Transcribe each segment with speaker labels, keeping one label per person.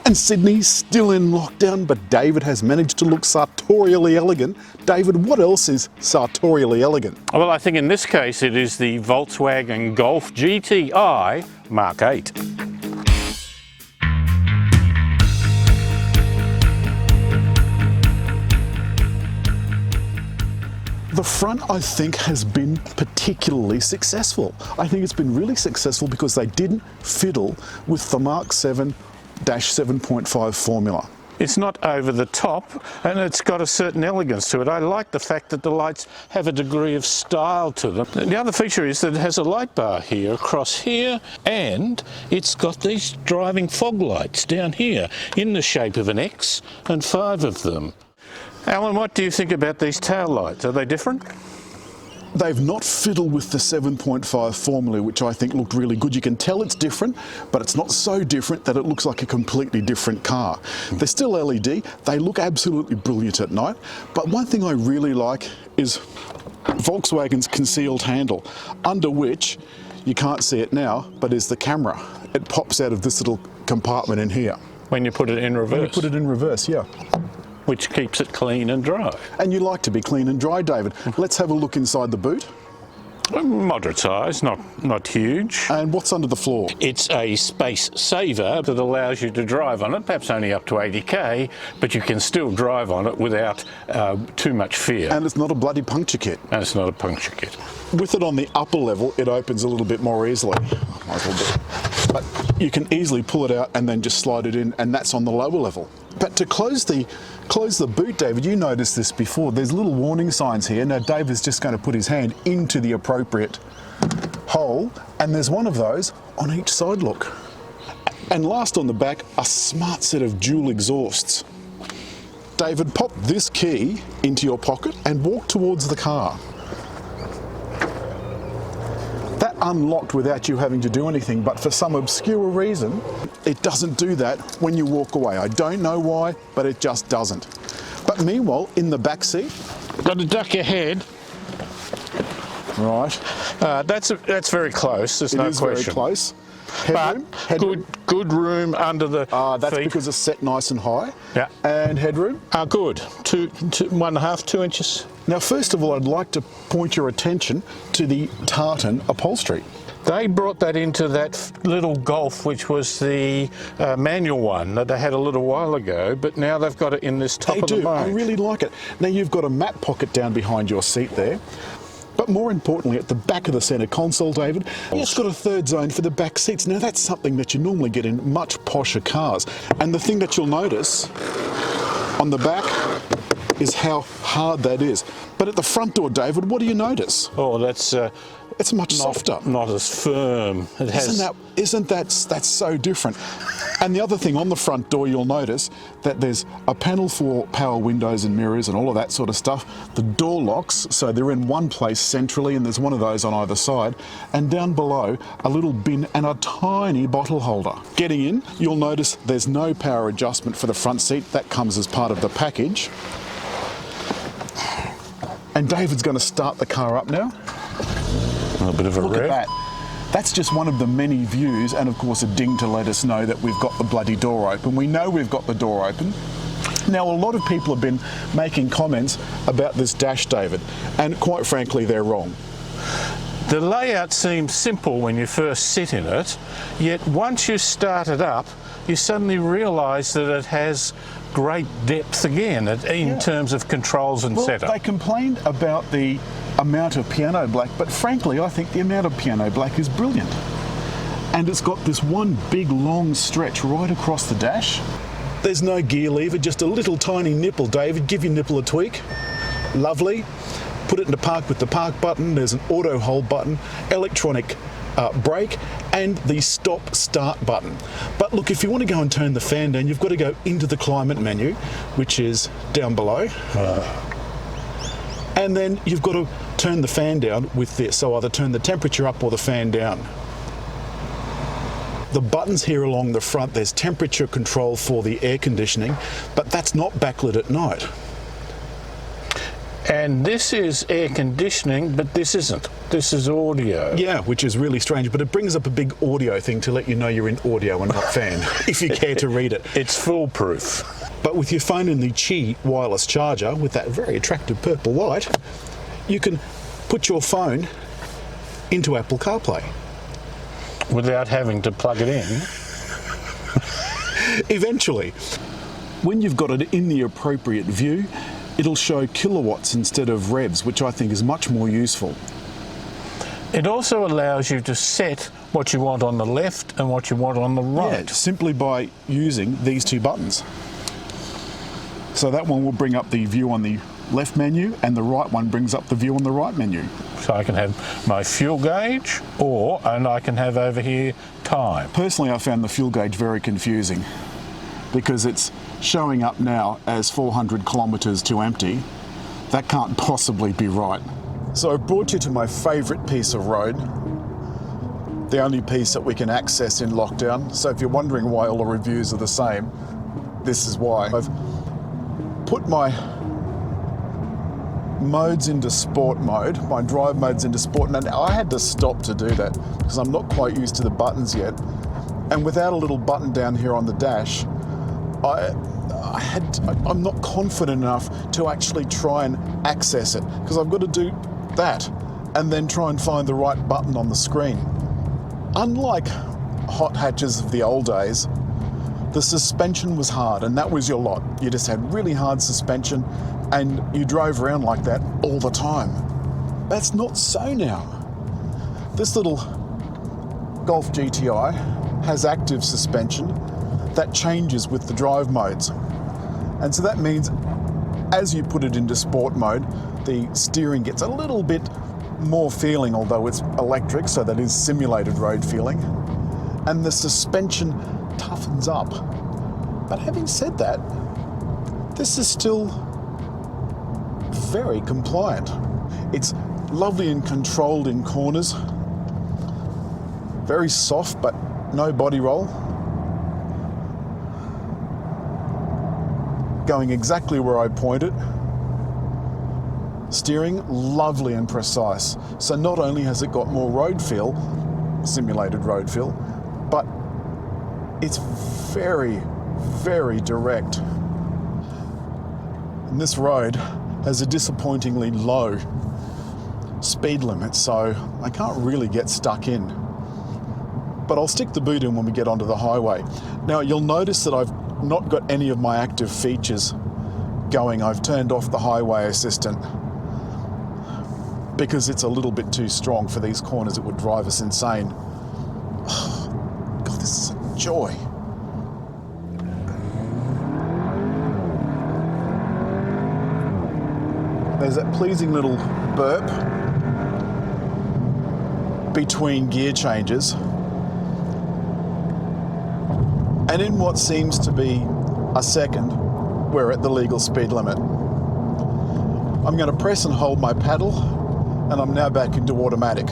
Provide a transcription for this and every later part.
Speaker 1: And Sydney's still in lockdown, but David has managed to look sartorially elegant. David, what else is sartorially elegant?
Speaker 2: Well, I think in this case it is the Volkswagen Golf GTI Mark 8.
Speaker 1: The front, I think, has been particularly successful. I think it's been really successful because they didn't fiddle with the Mark 7-7.5 formula.
Speaker 2: It's not over the top, and it's got a certain elegance to it. I like the fact that the lights have a degree of style to them. The other feature is that it has a light bar here, across here, and it's got these driving fog lights down here in the shape of an X, and 5 of them. Alan, what do you think about these tail lights? Are they different?
Speaker 1: They've not fiddled with the 7.5 formula, which I think looked really good. You can tell it's different, but it's not so different that it looks like a completely different car. They're still LED. They look absolutely brilliant at night. But one thing I really like is Volkswagen's concealed handle, under which, you can't see it now, but is the camera. It pops out of this little compartment in here.
Speaker 2: When you put it in reverse?
Speaker 1: When you put it in reverse, yeah.
Speaker 2: Which keeps it clean and dry.
Speaker 1: And you like to be clean and dry, David. Let's have a look inside the boot.
Speaker 2: Moderate size, not huge.
Speaker 1: And what's under the floor?
Speaker 2: It's a space saver that allows you to drive on it, perhaps only up to 80k, but you can still drive on it without too much fear.
Speaker 1: And it's not a bloody puncture kit.
Speaker 2: And it's not a puncture kit.
Speaker 1: With it on the upper level, it opens a little bit more easily. Might as well do it. But you can easily pull it out and then just slide it in, and that's on the lower level. But to close the boot, David, you noticed this before. There's little warning signs here. Now, David's just going to put his hand into the appropriate hole, and there's one of those on each side, look. And last on the back, a smart set of dual exhausts. David, pop this key into your pocket and walk towards the car. That unlocked without you having to do anything, but for some obscure reason, it doesn't do that when you walk away. I don't know why, but it just doesn't. But meanwhile, in the back seat,
Speaker 2: got to duck your head.
Speaker 1: Right.
Speaker 2: That's very close. There's no question.
Speaker 1: It is very close.
Speaker 2: Headroom? But good room under the
Speaker 1: that's
Speaker 2: feet.
Speaker 1: because it's set nice and high.
Speaker 2: Yeah.
Speaker 1: And headroom?
Speaker 2: Good. 1.5, 2 inches.
Speaker 1: Now, first of all, I'd like to point your attention to the tartan upholstery.
Speaker 2: They brought that into that little Golf, which was the manual one that they had a little while ago, but now they've got it in this top of the range.
Speaker 1: I really like it. Now, you've got a mat pocket down behind your seat there. But more importantly, at the back of the centre console, David, it's got a third zone for the back seats. Now, that's something that you normally get in much posher cars. And the thing that you'll notice on the back is how hard that is. But at the front door, David, what do you notice?
Speaker 2: Oh, that's
Speaker 1: it's much softer.
Speaker 2: Not as firm. It has.
Speaker 1: Isn't that so different? And the other thing on the front door, you'll notice that there's a panel for power windows and mirrors and all of that sort of stuff. The door locks, so they're in one place centrally, and there's one of those on either side. And down below, a little bin and a tiny bottle holder. Getting in, you'll notice there's no power adjustment for the front seat. That comes as part of the package. And David's going to start the car up now.
Speaker 2: A little bit of a
Speaker 1: Look at that. That's just one of the many views, and of course a ding to let us know that we've got the bloody door open. We know we've got the door open. Now, a lot of people have been making comments about this dash, David, and quite frankly, they're wrong.
Speaker 2: The layout seems simple when you first sit in it, yet once you start it up, you suddenly realise that it has great depth again in terms of controls and setup.
Speaker 1: They complained about the amount of piano black, but frankly, I think the amount of piano black is brilliant. And it's got this one big long stretch right across the dash. There's no gear lever, just a little tiny nipple, David. Give your nipple a tweak. Lovely. Put it into park with the park button. There's an auto hold button, electronic brake, and the stop start button. But look, if you want to go and turn the fan down, you've got to go into the climate menu, which is down below. And then you've got to turn the fan down with this. So either turn the temperature up or the fan down. The buttons here along the front, there's temperature control for the air conditioning, but that's not backlit at night.
Speaker 2: And this is air conditioning, but this isn't. This is audio.
Speaker 1: Yeah, which is really strange, but it brings up a big audio thing to let you know you're in audio and not fan, if you care to read it.
Speaker 2: It's foolproof.
Speaker 1: But with your phone in the Qi wireless charger, with that very attractive purple light, you can put your phone into Apple CarPlay.
Speaker 2: Without having to plug it in.
Speaker 1: Eventually. When you've got it in the appropriate view, it'll show kilowatts instead of revs, which I think is much more useful.
Speaker 2: It also allows you to set what you want on the left and what you want on the right.
Speaker 1: Yeah, simply by using these two buttons. So that one will bring up the view on the left menu, and the right one brings up the view on the right menu.
Speaker 2: So I can have my fuel gauge, and I can have over here time.
Speaker 1: Personally, I found the fuel gauge very confusing because it's showing up now as 400 kilometres to empty. That can't possibly be right. So I've brought you to my favourite piece of road, the only piece that we can access in lockdown. So if you're wondering why all the reviews are the same, this is why. I've put my modes into sport mode, my drive modes into sport, and I had to stop to do that because I'm not quite used to the buttons yet. And without a little button down here on the dash, I'm not confident enough to actually try and access it because I've got to do that and then try and find the right button on the screen. Unlike hot hatches of the old days, the suspension was hard, and that was your lot. You just had really hard suspension and you drove around like that all the time. That's not so now. This little Golf GTI has active suspension that changes with the drive modes. And so that means as you put it into sport mode, the steering gets a little bit more feeling, although it's electric, so that is simulated road feeling. And the suspension toughens up. But having said that, this is still very compliant. It's lovely and controlled in corners. Very soft, but no body roll. Going exactly where I point it. Steering, lovely and precise. So not only has it got more road feel, simulated road feel, but it's very, very direct. And this road has a disappointingly low speed limit, so I can't really get stuck in. But I'll stick the boot in when we get onto the highway. Now you'll notice that I've not got any of my active features going. I've turned off the highway assistant because it's a little bit too strong for these corners. It would drive us insane. God, this is a joy. There's that pleasing little burp between gear changes. And in what seems to be a second, we're at the legal speed limit. I'm going to press and hold my paddle, and I'm now back into automatic.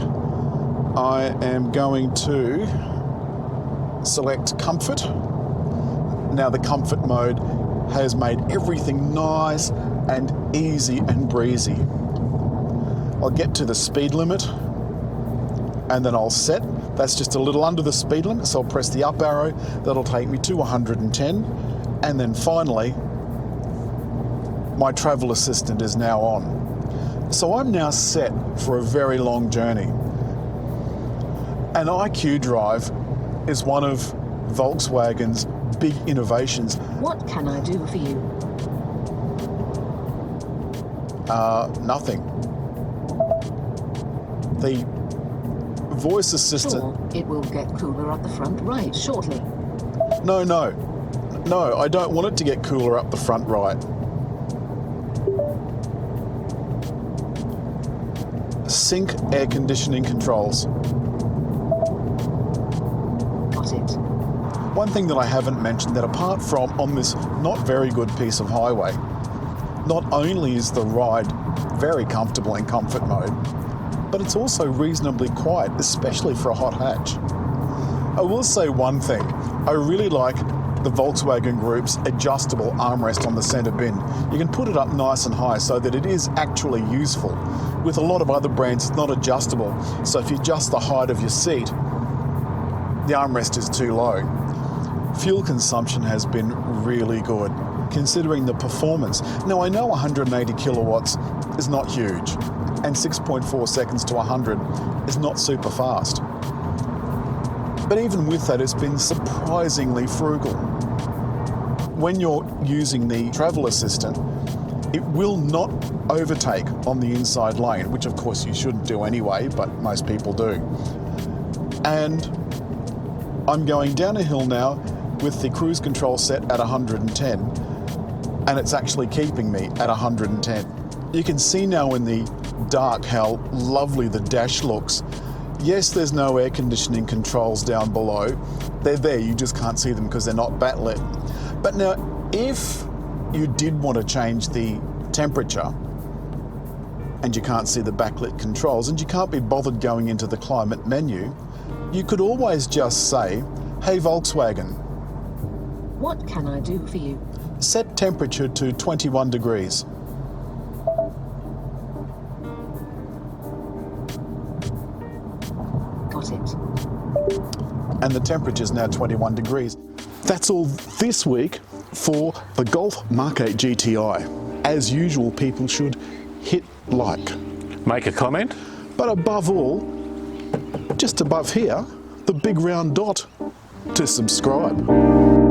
Speaker 1: I am going to select comfort. Now the comfort mode has made everything nice and easy and breezy. I'll get to the speed limit and then I'll set. That's just a little under the speed limit, so I'll press the up arrow. That'll take me to 110. And then finally, my travel assistant is now on. So I'm now set for a very long journey. And IQ Drive is one of Volkswagen's big innovations.
Speaker 3: What can I do for you?
Speaker 1: Nothing. The voice assistant...
Speaker 3: Sure, it will get cooler up the front right shortly.
Speaker 1: No, I don't want it to get cooler up the front right. Sync air conditioning controls.
Speaker 3: Got it.
Speaker 1: One thing that I haven't mentioned, that apart from on this not very good piece of highway, not only is the ride very comfortable in comfort mode, but it's also reasonably quiet, especially for a hot hatch. I will say one thing. I really like the Volkswagen Group's adjustable armrest on the centre bin. You can put it up nice and high so that it is actually useful. With a lot of other brands, it's not adjustable, so if you adjust the height of your seat, the armrest is too low. Fuel consumption has been really good, considering the performance. Now, I know 180 kilowatts is not huge, and 6.4 seconds to 100 is not super fast. But even with that, it's been surprisingly frugal. When you're using the travel assistant, it will not overtake on the inside lane, which of course you shouldn't do anyway, but most people do. And I'm going down a hill now with the cruise control set at 110, and it's actually keeping me at 110. You can see now in the dark how lovely the dash looks. Yes, there's no air conditioning controls down below. They're there, you just can't see them because they're not backlit. But now, if you did want to change the temperature, and you can't see the backlit controls, and you can't be bothered going into the climate menu, you could always just say, "Hey Volkswagen,
Speaker 3: What can I do for you?
Speaker 1: set temperature to 21 degrees.
Speaker 3: Got it.
Speaker 1: And the temperature is now 21 degrees. That's all this week for the Golf Mark 8 GTI. As usual, people should hit like.
Speaker 2: Make a comment.
Speaker 1: But above all, just above here, the big round dot to subscribe.